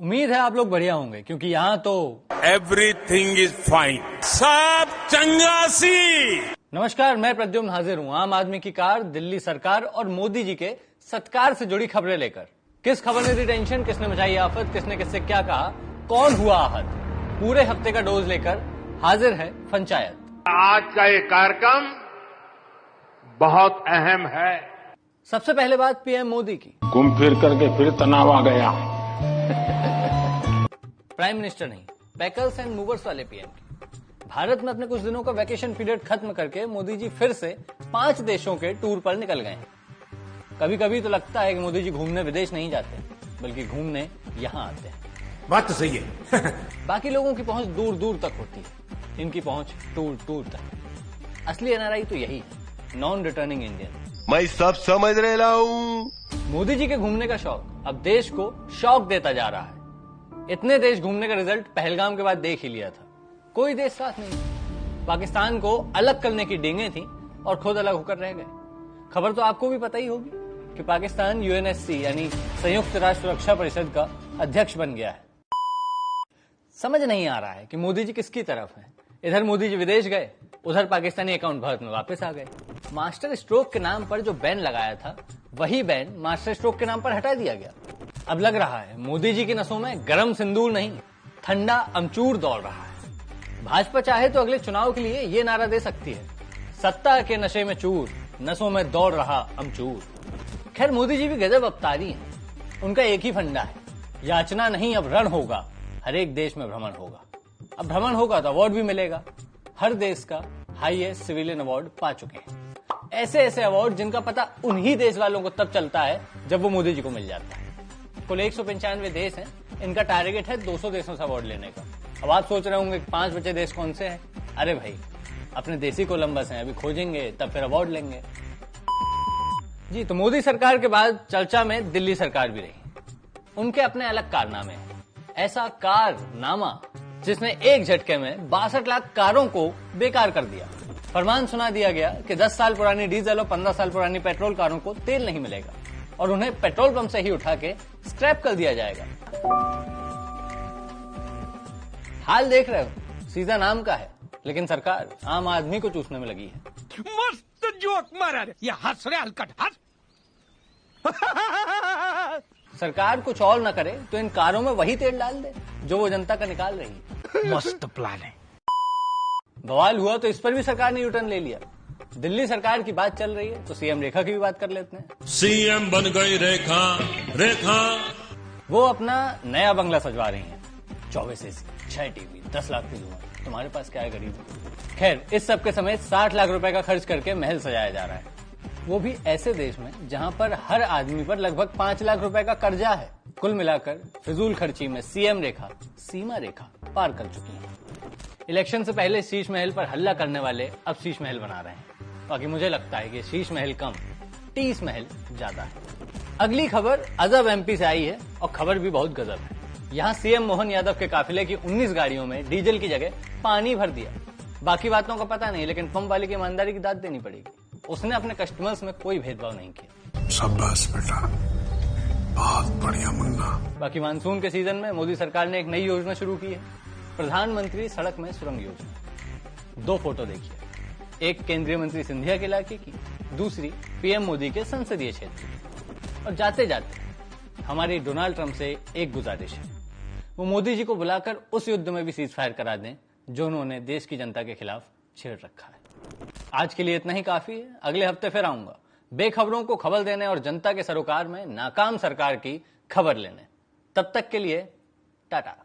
उम्मीद है आप लोग बढ़िया होंगे क्योंकि यहाँ तो एवरीथिंग इज फाइन, सब चंगासी। नमस्कार, मैं प्रद्युम्न हाजिर हूँ आम आदमी की कार, दिल्ली सरकार और मोदी जी के सत्कार से जुड़ी खबरें लेकर। किस खबर ने दी टेंशन, किसने मचाई आफत, किसने किससे क्या कहा, कौन हुआ आहत, पूरे हफ्ते का डोज लेकर हाजिर है पंचायत। आज का ये कार्यक्रम बहुत अहम है। सबसे पहले बात पीएम मोदी की। घूम फिर करके फिर तनाव आ गया। प्राइम मिनिस्टर नहीं, पैकर्स एंड मूवर्स वाले पीएम की। भारत में अपने कुछ दिनों का वैकेशन पीरियड खत्म करके मोदी जी फिर से 5 देशों के टूर पर निकल गए हैं। कभी कभी तो लगता है कि मोदी जी घूमने विदेश नहीं जाते बल्कि घूमने यहाँ आते हैं। बात तो सही है। बाकी लोगों की पहुंच दूर दूर तक होती है, इनकी पहुंच टूर टूर तक। असली एनआरआई तो यही है, नॉन रिटर्निंग इंडियन। मैं सब समझ रहा हूँ। मोदी जी के घूमने का शौक अब देश को शौक देता जा रहा है। इतने देश घूमने का रिजल्ट पहलगाम के बाद देख ही लिया था। कोई देश साथ नहीं। पाकिस्तान को अलग करने की डेंगे थी और खुद अलग होकर रह गए। खबर तो आपको भी पता ही होगी कि पाकिस्तान यूएनएससी यानी संयुक्त राष्ट्र सुरक्षा परिषद का अध्यक्ष बन गया है। समझ नहीं आ रहा है कि मोदी जी किसकी तरफ है। इधर मोदी जी विदेश गए, उधर पाकिस्तानी अकाउंट भारत में वापस आ गए। मास्टर स्ट्रोक के नाम पर जो बैन लगाया था वही बैन मास्टर स्ट्रोक के नाम पर हटा दिया गया। अब लग रहा है मोदी जी की नसों में गरम सिंदूर नहीं, ठंडा अमचूर दौड़ रहा है। भाजपा चाहे तो अगले चुनाव के लिए ये नारा दे सकती है, सत्ता के नशे में चूर, नसों में दौड़ रहा अमचूर। खैर, मोदी जी भी गजब अवतारी हैं। उनका एक ही फंडा है, याचना नहीं अब रण होगा, हर एक देश में भ्रमण होगा। अब भ्रमण होगा तो अवार्ड भी मिलेगा। हर देश का हाईएस्ट सिविलियन अवार्ड पा चुके हैं। ऐसे ऐसे अवार्ड जिनका पता उन्हीं देश वालों को तब चलता है जब वो मोदी जी को मिल जाता है। कुल 195 देश हैं, इनका टारगेट है 200 देशों से अवार्ड लेने का। अब आप सोच रहे होंगे 5 बचे देश कौन से हैं? अरे भाई, अपने देसी कोलंबस हैं, अभी खोजेंगे तब फिर अवार्ड लेंगे जी। तो मोदी सरकार के बाद चर्चा में दिल्ली सरकार भी रही। उनके अपने अलग कारनामे हैं। ऐसा कारनामा जिसने एक झटके में 62 लाख कारों को बेकार कर दिया। फरमान सुना दिया गया कि 10 साल पुरानी डीजल और 15 साल पुरानी पेट्रोल कारों को तेल नहीं मिलेगा और उन्हें पेट्रोल पंप से ही उठा के स्क्रैप कर दिया जाएगा। हाल देख रहे हो, सीजन आम का है, लेकिन सरकार आम आदमी को चूसने में लगी है। मस्त जोक मारा रे, ये हंस रहे हलकट हंस। सरकार कुछ और न करे तो इन कारों में वही तेल डाल दे जो वो जनता का निकाल रही है। मस्त प्लान है। बवाल हुआ तो इस पर भी सरकार ने यूटर्न ले लिया। दिल्ली सरकार की बात चल रही है तो सीएम रेखा की भी बात कर लेते हैं। सीएम बन गई रेखा। रेखा वो अपना नया बंगला सजवा रही हैं। 24 एसी, 6 टीवी, 10 लाख की जुआ। तुम्हारे पास क्या है गरीब? खैर, इस सब के समेत 60 लाख रुपए का खर्च करके महल सजाया जा रहा है, वो भी ऐसे देश में जहां पर हर आदमी पर लगभग 5 लाख रुपए का कर्जा है। कुल मिलाकर फिजूल खर्ची में सीएम रेखा सीमा रेखा पार कर चुकी है। इलेक्शन से पहले शीश महल पर हल्ला करने वाले अब शीश महल बना रहे हैं। बाकी मुझे लगता है कि शीश महल कम, टीस महल ज्यादा है। अगली खबर अजब एमपी से आई है और खबर भी बहुत गजब है। यहाँ सीएम मोहन यादव के काफिले की 19 गाड़ियों में डीजल की जगह पानी भर दिया। बाकी बातों का पता नहीं, लेकिन पंप वाले की ईमानदारी की दाद देनी पड़ेगी। उसने अपने कस्टमर्स में कोई भेदभाव नहीं किया। शाबाश बेटा, बहुत बढ़िया मुन्ना। बाकी मानसून के सीजन में मोदी सरकार ने एक नई योजना शुरू की है, प्रधानमंत्री सड़क में सुरंग योजना। 2 फोटो देखिए, एक केंद्रीय मंत्री सिंधिया के इलाके की, दूसरी पीएम मोदी के संसदीय क्षेत्र की। और जाते जाते हमारी डोनाल्ड ट्रंप से एक गुजारिश है, वो मोदी जी को बुलाकर उस युद्ध में भी सीज फायर करा दें जो उन्होंने देश की जनता के खिलाफ छेड़ रखा है। आज के लिए इतना ही काफी है। अगले हफ्ते फिर आऊंगा बेखबरों को खबर देने और जनता के सरोकार में नाकाम सरकार की खबर लेने। तब तक के लिए टाटा।